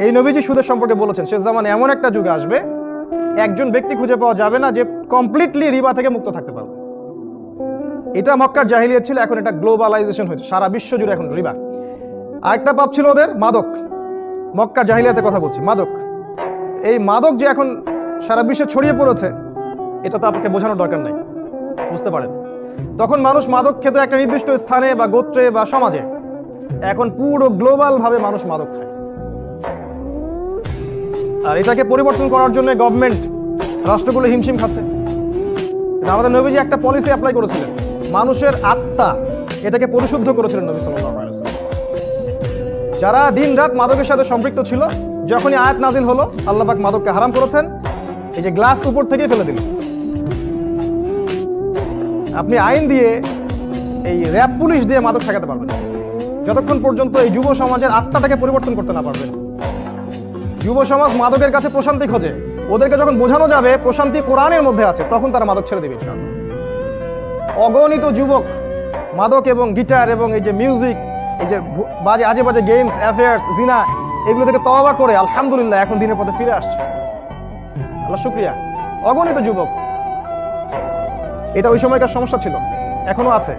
এই নবীজি সুদের সম্পর্কে বলেছেন, শেষ জামানে এমন একটা যুগে আসবে একজন ব্যক্তি খুঁজে পাওয়া যাবে না যে কমপ্লিটলি রিবা থেকে মুক্ত থাকতে পারবে। এটা মক্কার জাহিলিয়াত ছিল, এখন এটা গ্লোবালাইজেশন হয়েছে, সারা বিশ্ব জুড়ে এখন রিবা। আরেকটা পাপ ছিল ওদের মাদক। মক্কার জাহিলিয়াতের কথা বলছি, মাদক। এই মাদক যে এখন সারা বিশ্বে ছড়িয়ে পড়েছে, এটা তো আপনাকে বোঝানোর দরকার নাই, বুঝতে পারেন। তখন মানুষ মাদক খেত একটা নির্দিষ্ট স্থানে বা গোত্রে বা সমাজে, এখন পুরো গ্লোবাল ভাবে মানুষ মাদক খায়। আর এটাকে পরিবর্তন করার জন্য গভর্নমেন্ট, রাষ্ট্রগুলো হিমশিম খাচ্ছে। আমাদের নবীজি একটা পলিসি অ্যাপ্লাই করেছিলেন, মানুষের আত্মা এটাকে পরিশুদ্ধ করেছিলেন নবী সাল্লাল্লাহু আলাইহি ওয়াসাল্লাম। যারা দিন রাত মাদকের সাথে সম্পৃক্ত ছিল, যখনই আয়াত নাজিল হলো আল্লাহ পাক মাদককে হারাম করেছেন, এই যে গ্লাস উপর থেকে ফেলে দিলেন। আপনি আইন দিয়ে, এই র‍্যাব পুলিশ দিয়ে মাদক ঠেকাতে পারবেন না, যতক্ষণ পর্যন্ত এই যুব সমাজের আত্মাটাকে পরিবর্তন করতে না পারবেন। যুব সমাজ মাদকের কাছে প্রশান্তি খোঁজে, ওদেরকে যখন বোঝানো যাবে প্রশান্তি কোরআনের মধ্যে আছে, তখন তারা মাদক ছেড়ে দেবে ইনশাআল্লাহ। অগণিত যুবক মাদক এবং গিটার এবং এই যে মিউজিক, এই যে বাজে আজে বাজে গেমস, অ্যাফেয়ার্স, জিনা, এগুলো থেকে তওবা করে আলহামদুলিল্লাহ এখন দিনের পথে ফিরে আসছে। আল্লাহ শুকরিয়া। অগণিত যুবক। এটা ওই সময়কার সমস্যা ছিল, এখনো আছে।